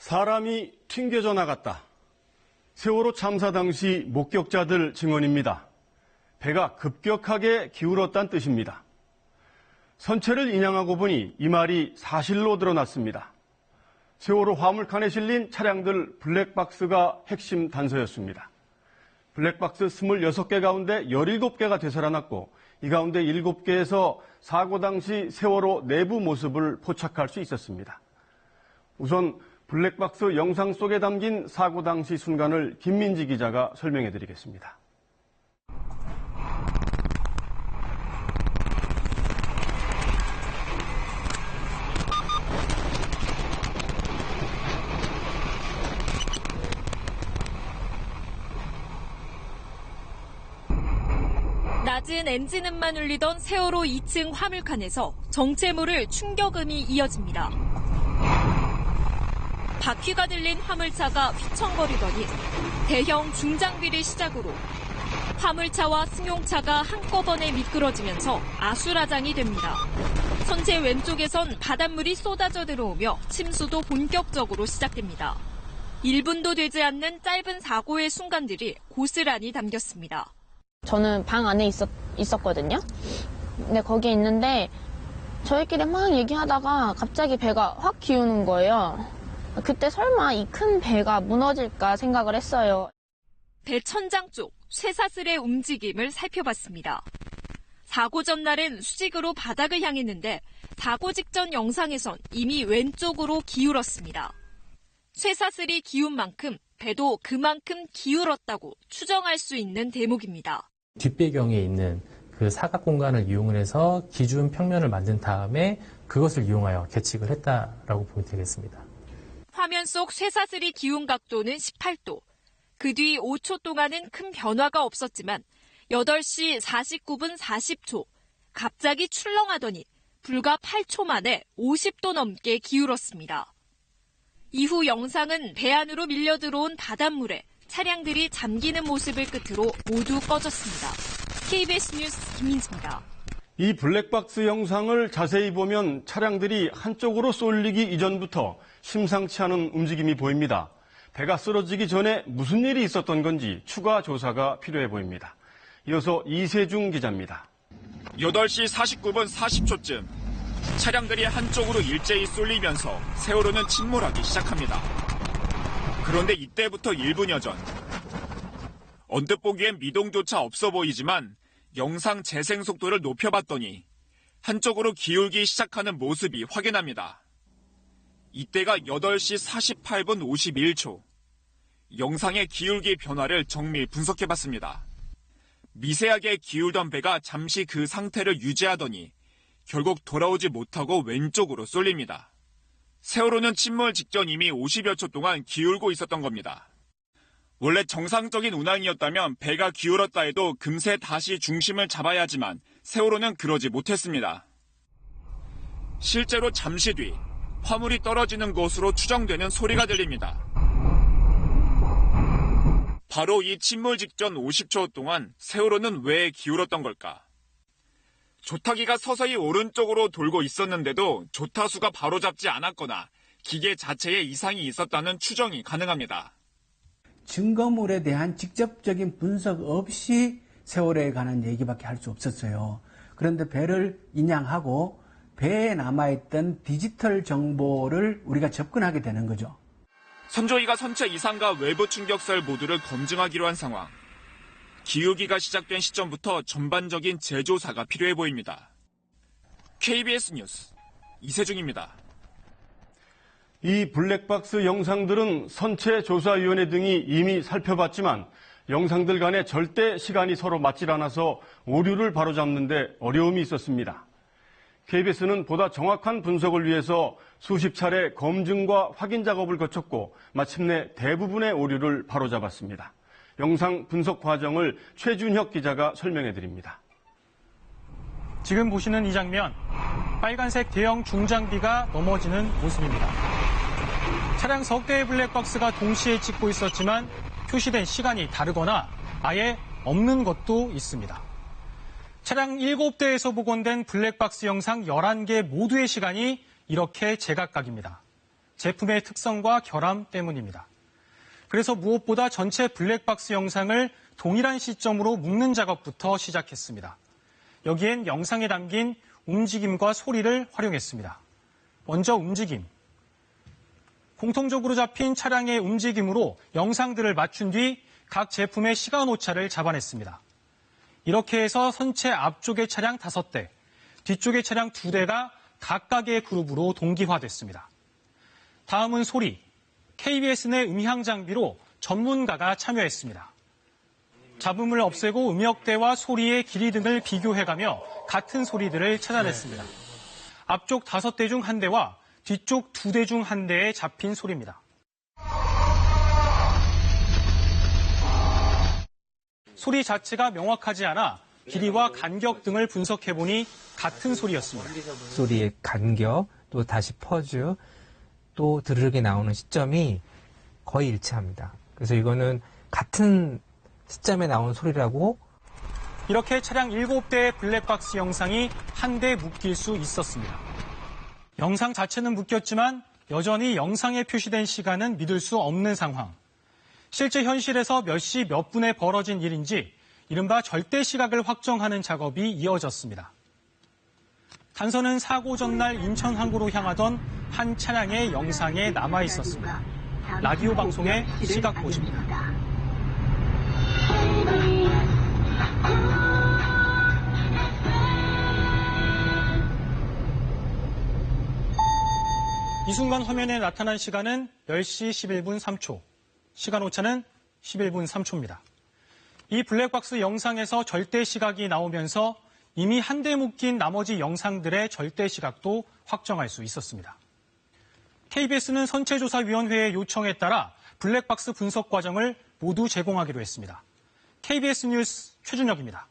사람이 튕겨져 나갔다. 세월호 참사 당시 목격자들 증언입니다. 배가 급격하게 기울었다는 뜻입니다. 선체를 인양하고 보니 이 말이 사실로 드러났습니다. 세월호 화물칸에 실린 차량들 블랙박스가 핵심 단서였습니다. 블랙박스 26개 가운데 17개가 되살아났고 이 가운데 7개에서 사고 당시 세월호 내부 모습을 포착할 수 있었습니다. 우선 블랙박스 영상 속에 담긴 사고 당시 순간을 김민지 기자가 설명해 드리겠습니다. 낮은 엔진음만 울리던 세월호 2층 화물칸에서 정체모를 충격음이 이어집니다. 바퀴가 들린 화물차가 휘청거리더니 대형 중장비를 시작으로 화물차와 승용차가 한꺼번에 미끄러지면서 아수라장이 됩니다. 선체 왼쪽에선 바닷물이 쏟아져 들어오며 침수도 본격적으로 시작됩니다. 1분도 되지 않는 짧은 사고의 순간들이 고스란히 담겼습니다. 저는 방 안에 있었거든요. 근데 거기 있는데 저희끼리 막 얘기하다가 갑자기 배가 확 기우는 거예요. 그때 설마 이 큰 배가 무너질까 생각을 했어요. 배 천장 쪽 쇠사슬의 움직임을 살펴봤습니다. 사고 전날엔 수직으로 바닥을 향했는데 사고 직전 영상에선 이미 왼쪽으로 기울었습니다. 쇠사슬이 기운 만큼 배도 그만큼 기울었다고 추정할 수 있는 대목입니다. 뒷배경에 있는 그 사각 공간을 이용을 해서 기준 평면을 만든 다음에 그것을 이용하여 계측을 했다라고 보면 되겠습니다. 화면 속 쇠사슬이 기운 각도는 18도. 그 뒤 5초 동안은 큰 변화가 없었지만 8시 49분 40초 갑자기 출렁하더니 불과 8초 만에 50도 넘게 기울었습니다. 이후 영상은 배 안으로 밀려 들어온 바닷물에 차량들이 잠기는 모습을 끝으로 모두 꺼졌습니다. KBS 뉴스 김민지입니다. 이 블랙박스 영상을 자세히 보면 차량들이 한쪽으로 쏠리기 이전부터 심상치 않은 움직임이 보입니다. 배가 쓰러지기 전에 무슨 일이 있었던 건지 추가 조사가 필요해 보입니다. 이어서 이세중 기자입니다. 8시 49분 40초쯤 차량들이 한쪽으로 일제히 쏠리면서 세월호는 침몰하기 시작합니다. 그런데 이때부터 1분여 전. 언뜻 보기엔 미동조차 없어 보이지만 영상 재생 속도를 높여봤더니 한쪽으로 기울기 시작하는 모습이 확인합니다. 이때가 8시 48분 51초. 영상의 기울기 변화를 정밀 분석해봤습니다. 미세하게 기울던 배가 잠시 그 상태를 유지하더니 결국 돌아오지 못하고 왼쪽으로 쏠립니다. 세월호는 침몰 직전 이미 50여 초 동안 기울고 있었던 겁니다. 원래 정상적인 운항이었다면 배가 기울었다 해도 금세 다시 중심을 잡아야 하지만 세월호는 그러지 못했습니다. 실제로 잠시 뒤 화물이 떨어지는 것으로 추정되는 소리가 들립니다. 바로 이 침몰 직전 50초 동안 세월호는 왜 기울었던 걸까? 조타기가 서서히 오른쪽으로 돌고 있었는데도 조타수가 바로잡지 않았거나 기계 자체에 이상이 있었다는 추정이 가능합니다. 증거물에 대한 직접적인 분석 없이 세월호에 관한 얘기밖에 할 수 없었어요. 그런데 배를 인양하고 배에 남아있던 디지털 정보를 우리가 접근하게 되는 거죠. 선조위가 선체 이상과 외부 충격설 모두를 검증하기로 한 상황. 기울기가 시작된 시점부터 전반적인 재조사가 필요해 보입니다. KBS 뉴스 이세중입니다. 이 블랙박스 영상들은 선체조사위원회 등이 이미 살펴봤지만 영상들 간에 절대 시간이 서로 맞질 않아서 오류를 바로잡는 데 어려움이 있었습니다. KBS는 보다 정확한 분석을 위해서 수십 차례 검증과 확인 작업을 거쳤고 마침내 대부분의 오류를 바로잡았습니다. 영상 분석 과정을 최준혁 기자가 설명해 드립니다. 지금 보시는 이 장면, 빨간색 대형 중장비가 넘어지는 모습입니다. 차량 석 대의 블랙박스가 동시에 찍고 있었지만 표시된 시간이 다르거나 아예 없는 것도 있습니다. 차량 7대에서 복원된 블랙박스 영상 11개 모두의 시간이 이렇게 제각각입니다. 제품의 특성과 결함 때문입니다. 그래서 무엇보다 전체 블랙박스 영상을 동일한 시점으로 묶는 작업부터 시작했습니다. 여기엔 영상에 담긴 움직임과 소리를 활용했습니다. 먼저 움직임. 공통적으로 잡힌 차량의 움직임으로 영상들을 맞춘 뒤 각 제품의 시간 오차를 잡아냈습니다. 이렇게 해서 선체 앞쪽의 차량 5대, 뒤쪽의 차량 2대가 각각의 그룹으로 동기화됐습니다. 다음은 소리. KBS 내 음향 장비로 전문가가 참여했습니다. 잡음을 없애고 음역대와 소리의 길이 등을 비교해가며 같은 소리들을 찾아냈습니다. 앞쪽 5대 중 1대와 뒤쪽 2대 중 1대에 잡힌 소리입니다. 소리 자체가 명확하지 않아 길이와 간격 등을 분석해보니 같은 소리였습니다. 소리의 간격, 또 다시 퍼즈, 또 드르륵이 나오는 시점이 거의 일치합니다. 그래서 이거는 같은 시점에 나온 소리라고. 이렇게 차량 7대의 블랙박스 영상이 한 대 묶일 수 있었습니다. 영상 자체는 묶였지만 여전히 영상에 표시된 시간은 믿을 수 없는 상황. 실제 현실에서 몇 시 몇 분에 벌어진 일인지 이른바 절대 시각을 확정하는 작업이 이어졌습니다. 단서는 사고 전날 인천 항구로 향하던 한 차량의 영상에 남아 있었습니다. 라디오 방송의 시각 보시입니다. 이 순간 화면에 나타난 시간은 10시 11분 3초. 시간 오차는 11분 3초입니다. 이 블랙박스 영상에서 절대 시각이 나오면서 이미 한 대 묶인 나머지 영상들의 절대 시각도 확정할 수 있었습니다. KBS는 선체조사위원회의 요청에 따라 블랙박스 분석 과정을 모두 제공하기로 했습니다. KBS 뉴스 최준혁입니다.